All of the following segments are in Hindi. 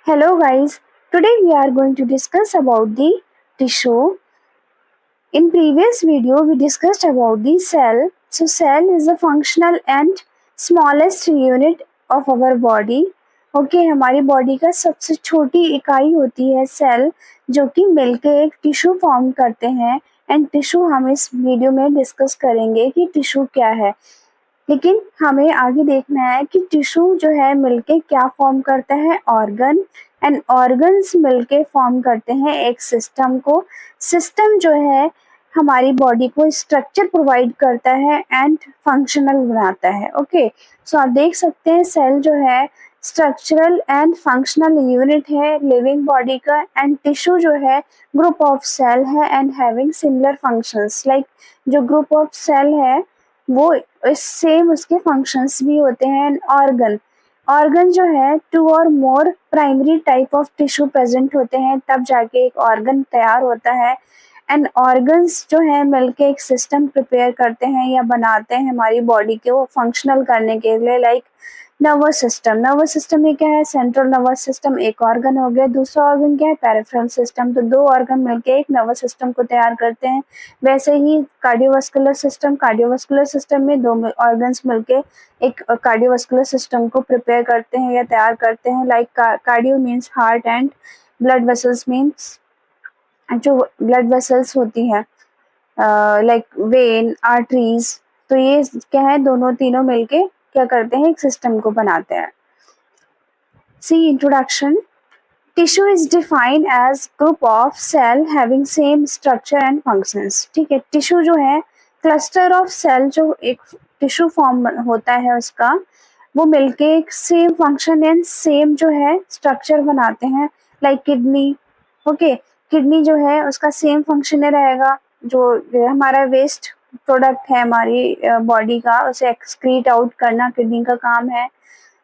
Hello guys, today we are going to discuss about the tissue. In previous video we discussed about the cell. So cell is the functional and smallest unit of our body. Okay, हमारी बॉडी का सबसे छोटी इकाई होती है सेल, जो कि मिलके एक टिश्यू फॉर्म करते हैं। एंड टिश्यू हम इस वीडियो में डिस्कस करेंगे कि टिश्यू क्या है। लेकिन हमें आगे देखना है कि टिश्यू जो है मिलके क्या फॉर्म करता है, ऑर्गन। एंड ऑर्गन्स मिलके फॉर्म करते हैं एक सिस्टम को। सिस्टम जो है हमारी बॉडी को स्ट्रक्चर प्रोवाइड करता है एंड फंक्शनल बनाता है। ओके, सो आप देख सकते हैं सेल जो है स्ट्रक्चरल एंड फंक्शनल यूनिट है लिविंग बॉडी का। एंड टिश्यू जो है ग्रुप ऑफ सेल है and having similar functions. Like जो ग्रुप ऑफ सेल है वो सेम उसके फंक्शंस भी होते हैं। ऑर्गन ऑर्गन जो है टू और more primary type of tissue present होते हैं, तब जाके एक ऑर्गन तैयार होता है। एंड ऑर्गन्स जो है मिलके एक सिस्टम प्रिपेयर करते हैं या बनाते हैं हमारी बॉडी को फंक्शनल करने के लिए। Like nervous system, nervous system में क्या है, सेंट्रल नर्वस सिस्टम एक ऑर्गन हो गया। दूसरा ऑर्गन क्या है, पेरिफेरल सिस्टम। तो दो ऑर्गन मिलके एक नर्वस सिस्टम को तैयार करते हैं। वैसे ही कार्डियोवास्कुलर सिस्टम, कार्डियोवास्कुलर सिस्टम में दो ऑर्गन्स मिलके एक कार्डियोवास्कुलर सिस्टम को प्रिपेयर करते हैं या तैयार करते हैं। Like cardio means heart and blood vessels means जो ब्लड वेसल्स होती हैं, लाइक वेन, आर्टरीज। तो ये क्या है, दोनों तीनों मिलके क्या करते हैं, एक सिस्टम को बनाते हैं। See introduction. Tissue is defined as group of cell having same structure and functions. ठीक है, टिश्यू जो है क्लस्टर ऑफ सेल, जो एक टिश्यू फॉर्म होता है उसका, वो मिलके एक सेम फंक्शन एंड सेम जो है स्ट्रक्चर बनाते हैं। Like kidney. ओके, किडनी जो है उसका सेम फंक्शन रहेगा। जो हमारा वेस्ट प्रोडक्ट है हमारी बॉडी का, उसे एक्सक्रीट आउट करना किडनी का काम है।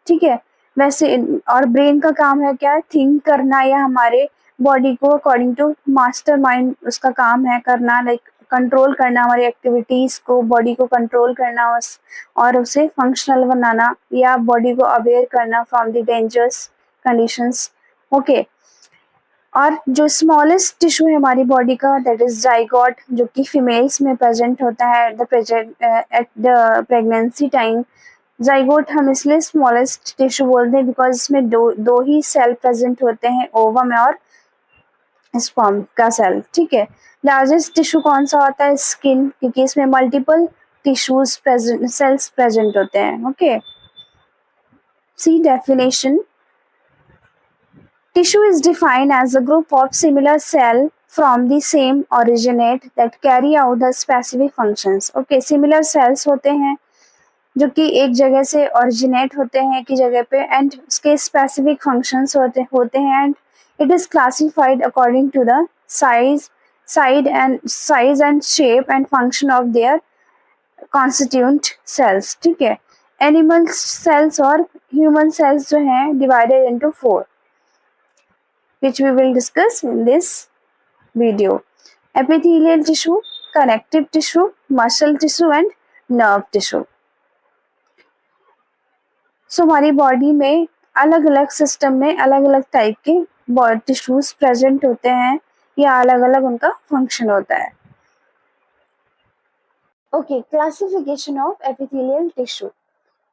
ठीक है, वैसे और ब्रेन का काम है क्या, थिंक करना या हमारे बॉडी को अकॉर्डिंग टू मास्टर माइंड उसका काम है करना। लाइक कंट्रोल करना हमारी एक्टिविटीज को, बॉडी को कंट्रोल करना उस और उसे फंक्शनल बनाना या बॉडी को अवेयर करना from the dangerous conditions. Okay, और जो स्मॉलेस्ट टिश्यू है हमारी बॉडी का, दैट इज जाइगोट, जो कि फीमेल्स में प्रेजेंट होता है at the pregnancy time. Zygote हम इसलिए स्मॉलेस्ट टिश्यू बोलते हैं बिकॉज इसमें दो ही सेल प्रेजेंट होते हैं, ओवम और स्पर्म का सेल। ठीक है, लार्जेस्ट टिश्यू कौन सा होता है, स्किन, क्योंकि इसमें multiple tissues present, cells present होते हैं। Okay, see definition. Tissue is defined as a group of similar cells from the same originate that carry out the specific functions. Okay, similar cells होते हैं जो कि एक जगह से originate होते हैं एक ही जगह पे, and उसके specific functions होते हैं, and it is classified according to the size and shape and function of their constituent cells. ठीक है, animal cells और human cells जो हैं divided into 4, which we will discuss in this video. Epithelial tissue, connective tissue, muscle tissue and nerve tissue. So हमारी बॉडी में अलग अलग सिस्टम में अलग अलग टाइप के टिश्यूज प्रेजेंट होते हैं या अलग अलग उनका फंक्शन होता है। Okay, classification of epithelial tissue.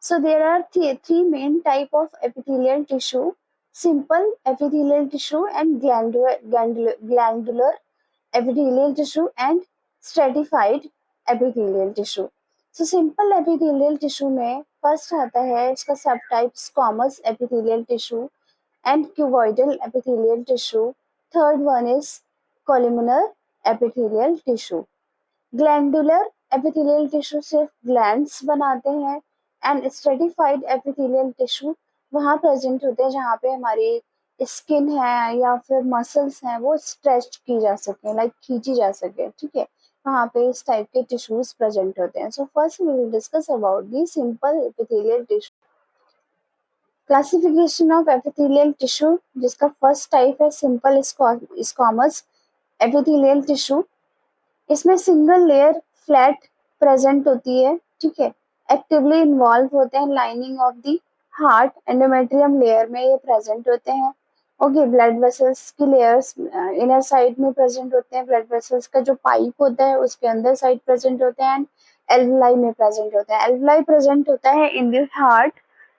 So there are three main type of epithelial tissue: simple epithelial tissue and glandular epithelial tissue and stratified epithelial tissue. So simple epithelial tissue में first आता है इसका subtype squamous epithelial tissue and cuboidal epithelial tissue. Third one is columnar epithelial tissue. Glandular epithelial tissue सिर्फ glands बनाते हैं एंड स्ट्रेटिफाइड एपिथेलियल टिश्यू वहाँ प्रेजेंट होते हैं जहाँ पे हमारी स्किन है या फिर मसल्स हैं वो स्ट्रेच की जा सके, लाइक खींची जा सके। ठीक है, वहाँ पे इस टाइप के टिश्यूज प्रेजेंट होते हैं। So first we will discuss about the simple epithelial tissue. Classification of epithelial tissue, जिसका फर्स्ट टाइप है सिंपल स्क्वामस एपिथेलियल टिश्यू। इसमें सिंगल लेयर फ्लैट प्रेजेंट होती है। ठीक है, एक्टिवली इन्वॉल्व होते हैं lining of the heart endometrium layer में ये प्रेजेंट होते हैं। ओके, ब्लड वेसल्स की लेयर्स इनर साइड में प्रेजेंट होते हैं, ब्लड वेसल्स का जो पाइप होता है उसके अंदर साइड प्रेजेंट होते हैं, एंड एल्वुलाई में प्रेजेंट होता है। एल्वुलाई प्रेजेंट होता है इन द हार्ट,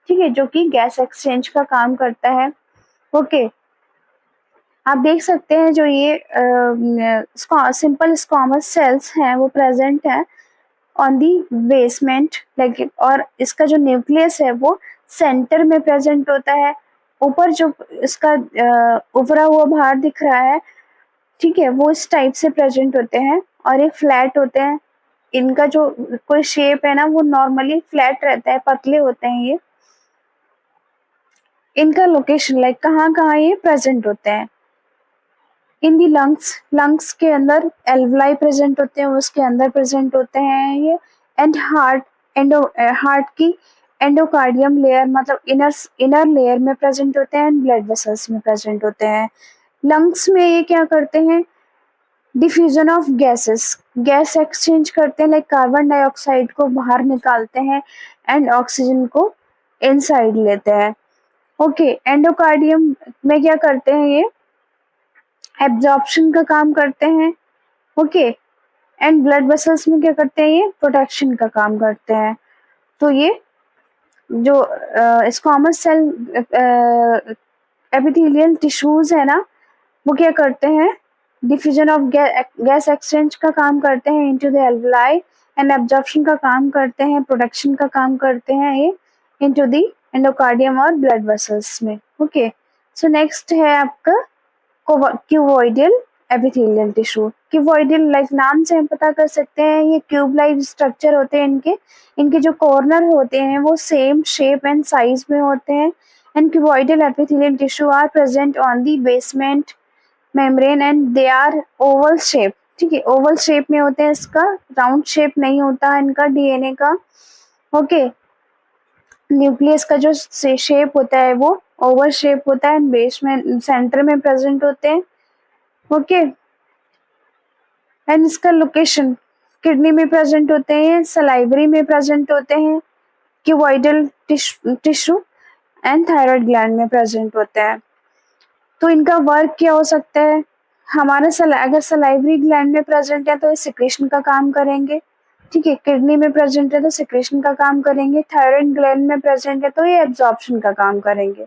ठीक है, जो कि गैस एक्सचेंज का काम करता है। ओके, आप देख सकते हैं जो ये सिंपल स्क्वामस सेल्स हैं वो प्रेजेंट है ऑन दी बेसमेंट, लाइक, और इसका जो न्यूक्लियस है वो सेंटर में प्रेजेंट होता है। ऊपर जो इसका उभरा हुआ भार दिख रहा है, ठीक है, वो इस टाइप से प्रेजेंट होते हैं और ये फ्लैट होते हैं। इनका जो कोई शेप है ना वो नॉर्मली फ्लैट रहता है, पतले होते हैं ये। इनका लोकेशन लाइक कहाँ कहाँ ये प्रेजेंट होते हैं, इन दी लंग्स, लंग्स के अंदर एल्वुलाई प्रेजेंट होते हैं, उसके अंदर प्रेजेंट होते हैं ये। एंड हार्ट, हार्ट की एंडोकार्डियम लेयर मतलब इनर लेयर में प्रेजेंट होते हैं, एंड ब्लड वेसल्स में प्रेजेंट होते हैं। लंग्स में ये क्या करते हैं, diffusion of gases, gas exchange करते हैं, लाइक कार्बन डाइऑक्साइड को बाहर निकालते हैं एंड ऑक्सीजन को इनसाइड लेते हैं। ओके, एंडोकार्डियम में क्या करते हैं, ये एब्जॉर्प्शन का काम करते हैं। ओके, एंड ब्लड वेसल्स में क्या करते हैं, ये प्रोटेक्शन का काम करते हैं। तो ये जो स्क्वामस सेल एपिथेलियल टिश्यूज है ना वो क्या करते हैं, डिफ्यूजन ऑफ गैस एक्सचेंज का काम करते हैं into the alveoli, and absorption का काम करते हैं, प्रोटेक्शन का काम करते हैं ये इनटू द एंडोकार्डियम और ब्लड वेसल्स में। ओके, सो नेक्स्ट है आपका cuboidal epithelial tissue. Cuboidal like नाम से हम पता कर सकते हैं ये क्यूब लाइक स्ट्रक्चर होते हैं, इनके इनके जो कॉर्नर होते हैं वो सेम शेप एंड साइज में होते हैं, and cuboidal epithelial tissue are present on the basement membrane and they are oval shape, ठीक है, ओवल शेप में होते हैं, इसका राउंड शेप नहीं होता इनका डीएनए का। ओके, न्यूक्लियस का जो शेप होता है वो ओवल शेप होता है, बेस में सेंटर में प्रेजेंट होते हैं। ओके, एंड इसका लोकेशन किडनी में प्रेजेंट होते हैं, सलाइवरी में प्रेजेंट होते हैं, cuboidal tissue and thyroid gland में प्रेजेंट होता है। तो इनका वर्क क्या हो सकता है, हमारे अगर सलाइवरी ग्लैंड में प्रेजेंट है तो ये सिक्रेशन का काम करेंगे, ठीक है, किडनी में प्रेजेंट है तो सिक्रेशन का काम करेंगे, थायराइड ग्लैंड में प्रेजेंट है तो ये एब्जॉर्प्शन का काम करेंगे।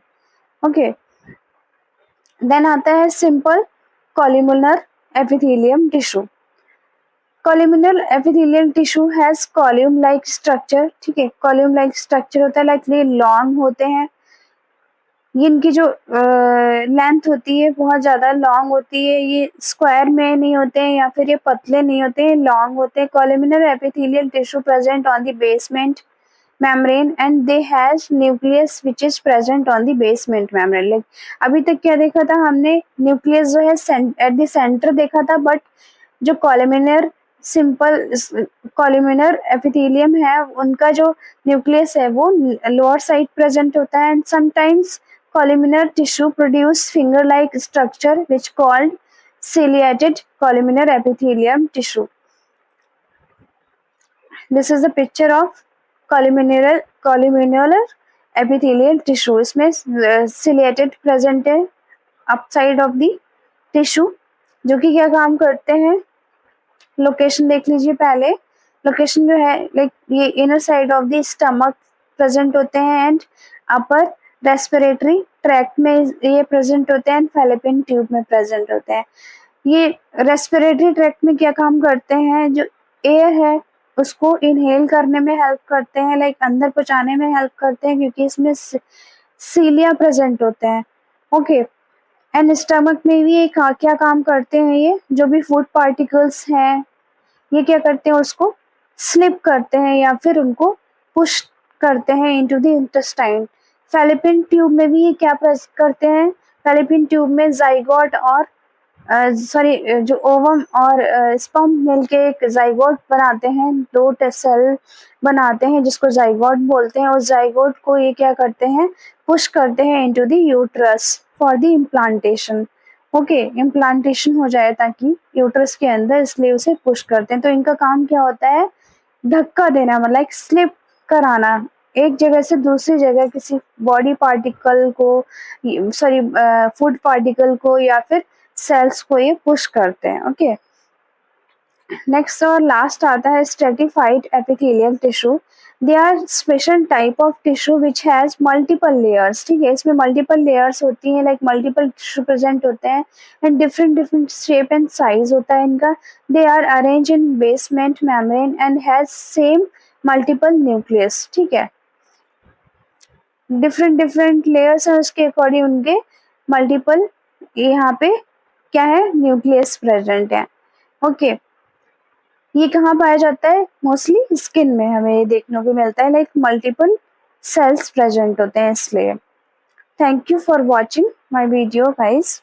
ओके, देन आता है simple columnar epithelium tissue. Columnar epithelial tissue has column like structure, ठीक है, कॉलम लाइक स्ट्रक्चर होता है, लाइक ये लॉन्ग होते हैं, ये इनकी जो लेंथ होती है बहुत ज़्यादा लॉन्ग होती है, ये स्क्वायर में नहीं होते हैं या फिर ये पतले नहीं होते हैं, लॉन्ग होते हैं। Columnar epithelial tissue present on the basement membrane and they has nucleus which is present on the basement membrane। like अभी तक क्या देखा था हमने, न्यूक्लियस जो है एट द सेंटर देखा था, बट जो कॉलमनर सिंपल कॉलमनर एपिथेलियम है उनका जो न्यूक्लियस है वो लोअर साइड प्रेजेंट होता है, and sometimes columnar tissue produce finger like structure which called ciliated columnar epithelium tissue। This is a picture of columnar epithelial tissue। इसमें ciliated present है upside of the tissue, जो कि क्या काम करते हैं, लोकेशन देख लीजिए पहले। लोकेशन जो है लाइक ये inner side of the stomach present होते हैं, एंड अपर रेस्पिरेटरी ट्रैक्ट में ये प्रेजेंट होते हैं, एंड फैलोपियन ट्यूब में प्रेजेंट होते हैं। ये रेस्पिरेटरी ट्रैक्ट में क्या काम करते हैं, जो एयर है उसको इनहेल करने में हेल्प करते हैं, लाइक अंदर पहुंचाने में हेल्प करते हैं, क्योंकि इसमें सीलिया प्रेजेंट होते हैं। ओके, एंड स्टमक में भी ये क्या काम करते हैं, ये जो भी फूड पार्टिकल्स हैं ये क्या करते हैं, उसको स्लिप करते हैं या फिर उनको पुश करते हैं into the intestine. Fallopian tube में भी ये क्या करते हैं, फैलोपियन ट्यूब में जाइगोट और जो ओवम और स्पर्म मिलके एक जाइगोट बनाते हैं, दो सेल बनाते हैं जिसको जाइगोट बोलते हैं, उस जाइगोट को ये क्या करते हैं, पुश करते हैं into the uterus for the implantation. Okay, implantation हो जाए ताकि यूट्रस के अंदर, इसलिए उसे पुश करते हैं। तो इनका काम क्या होता है, धक्का देना, मतलब स्लिप कराना एक जगह से दूसरी जगह किसी बॉडी पार्टिकल को, सॉरी फूड पार्टिकल को या फिर सेल्स को ये पुश करते हैं। ओके, नेक्स्ट और लास्ट आता है stratified epithelial tissue. They are special type of tissue which has multiple layers. ठीक है, इसमें मल्टीपल लेयर्स होती हैं, लाइक मल्टीपल टिश्यू प्रेजेंट होते हैं and different different shape and size होता है इनका। They are arrange in basement membrane and has same multiple nucleus. ठीक है, डिफरेंट डिफरेंट लेयर्स हैं, उसके अकॉर्डिंग उनके मल्टीपल यहाँ पे क्या है, न्यूक्लियस प्रेजेंट है। ओके, ये कहाँ पाया जाता है, मोस्टली स्किन में हमें ये देखने को मिलता है, लाइक मल्टीपल सेल्स प्रेजेंट होते हैं इसलिए। Thank you for watching my video guys.